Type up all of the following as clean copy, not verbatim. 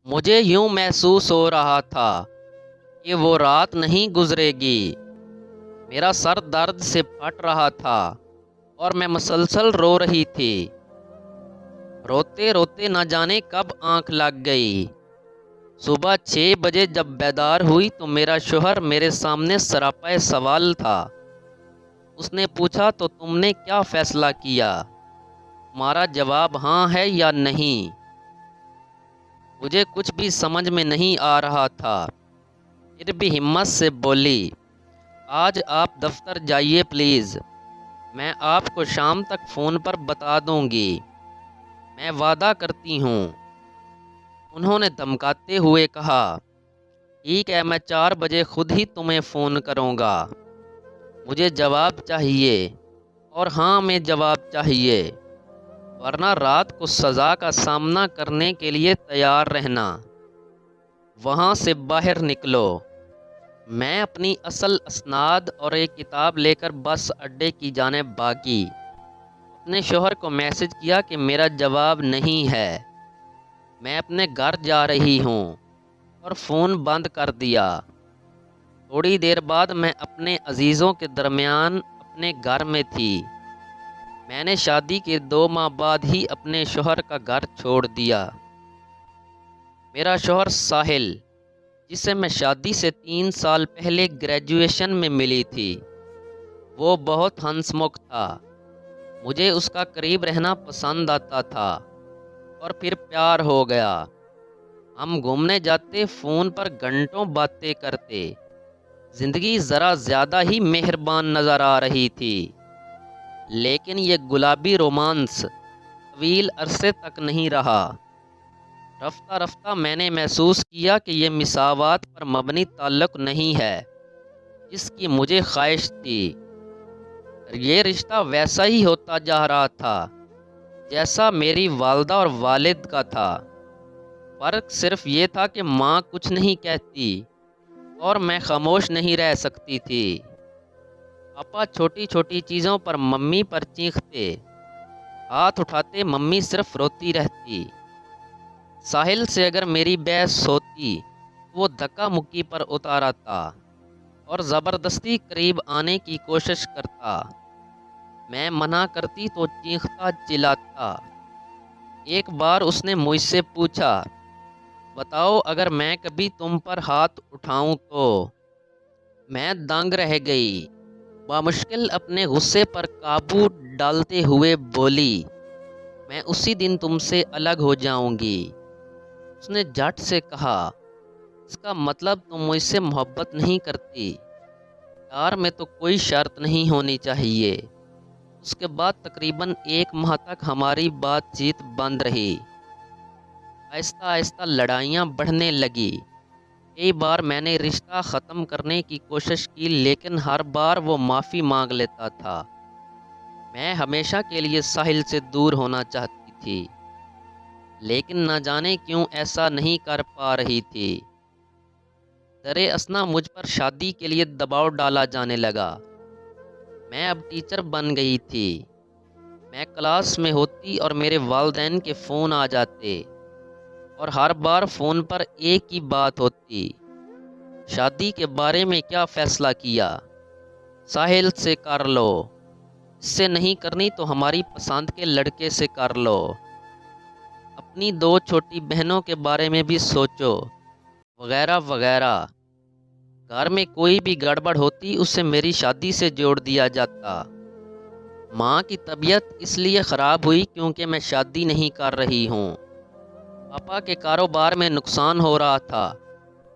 مجھے یوں محسوس ہو رہا تھا کہ وہ رات نہیں گزرے گی۔ میرا سر درد سے پھٹ رہا تھا اور میں مسلسل رو رہی تھی۔ روتے روتے نہ جانے کب آنکھ لگ گئی۔ صبح 6 بجے جب بیدار ہوئی تو میرا شوہر میرے سامنے سراپے سوال تھا۔ اس نے پوچھا تو تم نے کیا فیصلہ کیا؟ تمہارا جواب ہاں ہے یا نہیں؟ مجھے کچھ بھی سمجھ میں نہیں آ رہا تھا، پھر بھی ہمت سے بولی، آج آپ دفتر جائیے پلیز، میں آپ کو شام تک فون پر بتا دوں گی، میں وعدہ کرتی ہوں۔ انہوں نے دھمکاتے ہوئے کہا، ٹھیک ہے، میں 4 بجے خود ہی تمہیں فون کروں گا۔ مجھے جواب چاہیے، اور ہاں میں جواب چاہیے، ورنہ رات کو سزا کا سامنا کرنے کے لیے تیار رہنا۔ وہاں سے باہر نکلو۔ میں اپنی اصل اسناد اور ایک کتاب لے کر بس اڈے کی جانب بھاگی۔ اپنے شوہر کو میسج کیا کہ میرا جواب نہیں ہے، میں اپنے گھر جا رہی ہوں، اور فون بند کر دیا۔ تھوڑی دیر بعد میں اپنے عزیزوں کے درمیان اپنے گھر میں تھی۔ میں نے شادی کے 2 ماہ بعد ہی اپنے شوہر کا گھر چھوڑ دیا۔ میرا شوہر ساحل، جسے میں شادی سے 3 سال پہلے گریجویشن میں ملی تھی، وہ بہت ہنس مکھ تھا۔ مجھے اس کا قریب رہنا پسند آتا تھا، اور پھر پیار ہو گیا۔ ہم گھومنے جاتے، فون پر گھنٹوں باتیں کرتے۔ زندگی ذرا زیادہ ہی مہربان نظر آ رہی تھی، لیکن یہ گلابی رومانس طویل عرصے تک نہیں رہا۔ رفتہ رفتہ میں نے محسوس کیا کہ یہ مساوات پر مبنی تعلق نہیں ہے جس کی مجھے خواہش تھی۔ یہ رشتہ ویسا ہی ہوتا جا رہا تھا جیسا میری والدہ اور والد کا تھا۔ فرق صرف یہ تھا کہ ماں کچھ نہیں کہتی اور میں خاموش نہیں رہ سکتی تھی۔ پاپا چھوٹی چھوٹی چیزوں پر ممی پر چیختے، ہاتھ اٹھاتے، ممی صرف روتی رہتی۔ ساحل سے اگر میری بحث ہوتی تو وہ دھکا مکی پر اتارتا اور زبردستی قریب آنے کی کوشش کرتا۔ میں منع کرتی تو چیختا چلاتا۔ ایک بار اس نے مجھ سے پوچھا، بتاؤ اگر میں کبھی تم پر ہاتھ اٹھاؤں تو؟ میں دنگ رہ گئی۔ بامشکل اپنے غصے پر قابو ڈالتے ہوئے بولی، میں اسی دن تم سے الگ ہو جاؤں گی۔ اس نے جھٹ سے کہا، اس کا مطلب تم مجھ سے محبت نہیں کرتی؟ پیار میں تو کوئی شرط نہیں ہونی چاہیے۔ اس کے بعد تقریباً 1 ماہ تک ہماری بات چیت بند رہی۔ آہستہ آہستہ لڑائیاں بڑھنے لگی۔ کئی بار میں نے رشتہ ختم کرنے کی کوشش کی، لیکن ہر بار وہ معافی مانگ لیتا تھا۔ میں ہمیشہ کے لیے ساحل سے دور ہونا چاہتی تھی، لیکن نہ جانے کیوں ایسا نہیں کر پا رہی تھی۔ درِ اثنا مجھ پر شادی کے لیے دباؤ ڈالا جانے لگا۔ میں اب ٹیچر بن گئی تھی۔ میں کلاس میں ہوتی اور میرے والدین کے فون آ جاتے، اور ہر بار فون پر ایک ہی بات ہوتی، شادی کے بارے میں کیا فیصلہ کیا؟ ساحل سے کر لو، اس سے نہیں کرنی تو ہماری پسند کے لڑکے سے کر لو، اپنی 2 چھوٹی بہنوں کے بارے میں بھی سوچو، وغیرہ وغیرہ۔ گھر میں کوئی بھی گڑبڑ ہوتی اسے میری شادی سے جوڑ دیا جاتا۔ ماں کی طبیعت اس لیے خراب ہوئی کیونکہ میں شادی نہیں کر رہی ہوں۔ پاپا کے کاروبار میں نقصان ہو رہا تھا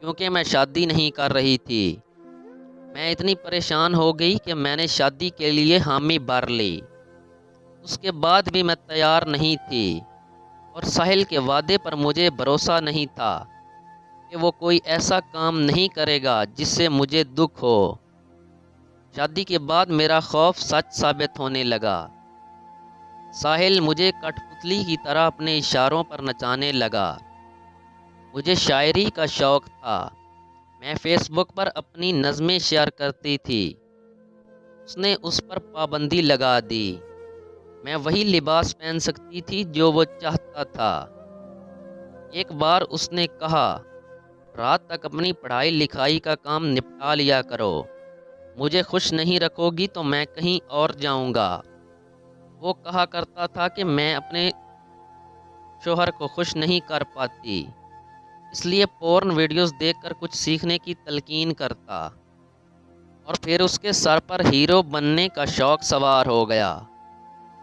کیونکہ میں شادی نہیں کر رہی تھی۔ میں اتنی پریشان ہو گئی کہ میں نے شادی کے لیے حامی بھر لی۔ اس کے بعد بھی میں تیار نہیں تھی، اور ساحل کے وعدے پر مجھے بھروسہ نہیں تھا کہ وہ کوئی ایسا کام نہیں کرے گا جس سے مجھے دکھ ہو۔ شادی کے بعد میرا خوف سچ ثابت ہونے لگا۔ ساحل مجھے کٹ پتلی کی طرح اپنے اشاروں پر نچانے لگا۔ مجھے شاعری کا شوق تھا۔ میں فیس بک پر اپنی نظمیں شیئر کرتی تھی۔ اس نے اس پر پابندی لگا دی۔ میں وہی لباس پہن سکتی تھی جو وہ چاہتا تھا۔ ایک بار اس نے کہا، رات تک اپنی پڑھائی لکھائی کا کام نپٹا لیا کرو، مجھے خوش نہیں رکھو گی تو میں کہیں اور جاؤں گا۔ وہ کہا کرتا تھا کہ میں اپنے شوہر کو خوش نہیں کر پاتی، اس لیے پورن ویڈیوز دیکھ کر کچھ سیکھنے کی تلقین کرتا، اور پھر اس کے سر پر ہیرو بننے کا شوق سوار ہو گیا۔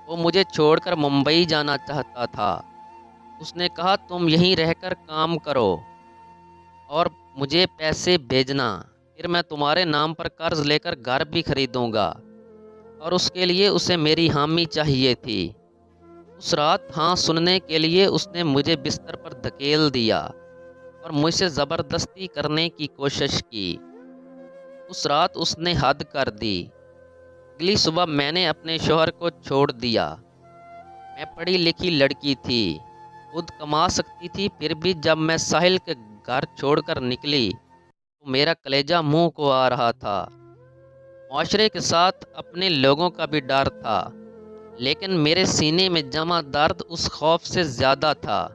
وہ مجھے چھوڑ کر ممبئی جانا چاہتا تھا۔ اس نے کہا، تم یہیں رہ کر کام کرو اور مجھے پیسے بھیجنا، پھر میں تمہارے نام پر قرض لے کر گھر بھی خریدوں گا، اور اس کے لیے اسے میری حامی چاہیے تھی۔ اس رات ہاں سننے کے لیے اس نے مجھے بستر پر دھکیل دیا اور مجھ سے زبردستی کرنے کی کوشش کی۔ اس رات اس نے حد کر دی۔ اگلی صبح میں نے اپنے شوہر کو چھوڑ دیا۔ میں پڑھی لکھی لڑکی تھی، خود کما سکتی تھی، پھر بھی جب میں ساحل کے گھر چھوڑ کر نکلی تو میرا کلیجہ منہ کو آ رہا تھا۔ معاشرے کے ساتھ اپنے لوگوں کا بھی ڈر تھا، لیکن میرے سینے میں جمع درد اس خوف سے زیادہ تھا۔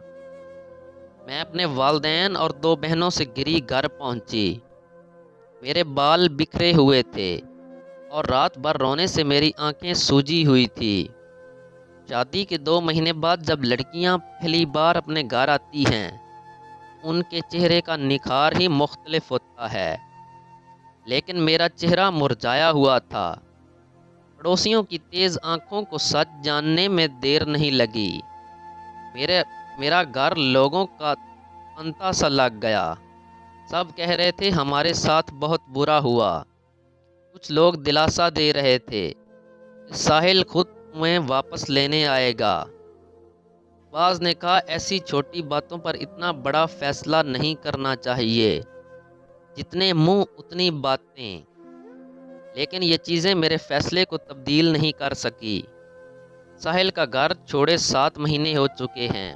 میں اپنے والدین اور 2 بہنوں سے گری گھر پہنچی۔ میرے بال بکھرے ہوئے تھے اور رات بھر رونے سے میری آنکھیں سوجی ہوئی تھی۔ شادی کے 2 مہینے بعد جب لڑکیاں پہلی بار اپنے گھر آتی ہیں، ان کے چہرے کا نکھار ہی مختلف ہوتا ہے، لیکن میرا چہرہ مرجھایا ہوا تھا۔ پڑوسیوں کی تیز آنکھوں کو سچ جاننے میں دیر نہیں لگی۔ میرا گھر لوگوں کا پنتا سا لگ گیا۔ سب کہہ رہے تھے ہمارے ساتھ بہت برا ہوا۔ کچھ لوگ دلاسا دے رہے تھے، ساحل خود تمہیں واپس لینے آئے گا۔ بعض نے کہا، ایسی چھوٹی باتوں پر اتنا بڑا فیصلہ نہیں کرنا چاہیے، جتنے منہ اتنی باتیں۔ لیکن یہ چیزیں میرے فیصلے کو تبدیل نہیں کر سکی۔ ساحل کا گھر چھوڑے 7 مہینے ہو چکے ہیں،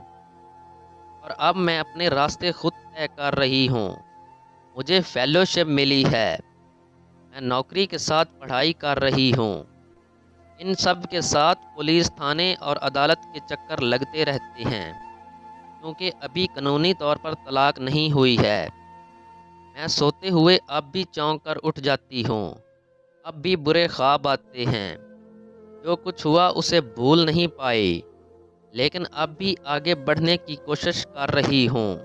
اور اب میں اپنے راستے خود طے کر رہی ہوں۔ مجھے فیلوشپ ملی ہے، میں نوکری کے ساتھ پڑھائی کر رہی ہوں۔ ان سب کے ساتھ پولیس تھانے اور عدالت کے چکر لگتے رہتے ہیں، کیونکہ ابھی قانونی طور پر طلاق نہیں ہوئی ہے۔ میں سوتے ہوئے اب بھی چونک کر اٹھ جاتی ہوں، اب بھی برے خواب آتے ہیں۔ جو کچھ ہوا اسے بھول نہیں پائی، لیکن اب بھی آگے بڑھنے کی کوشش کر رہی ہوں۔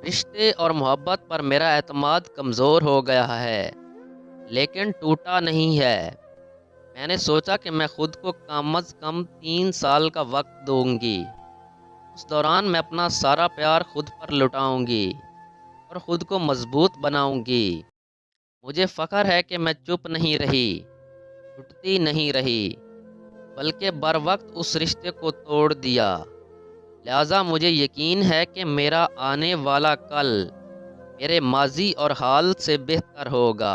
رشتے اور محبت پر میرا اعتماد کمزور ہو گیا ہے، لیکن ٹوٹا نہیں ہے۔ میں نے سوچا کہ میں خود کو کم از کم 3 سال کا وقت دوں گی۔ اس دوران میں اپنا سارا پیار خود پر لٹاؤں گی اور خود کو مضبوط بناؤں گی۔ مجھے فخر ہے کہ میں چپ نہیں رہی، ٹوٹتی نہیں رہی، بلکہ بر وقت اس رشتے کو توڑ دیا۔ لہٰذا مجھے یقین ہے کہ میرا آنے والا کل میرے ماضی اور حال سے بہتر ہوگا۔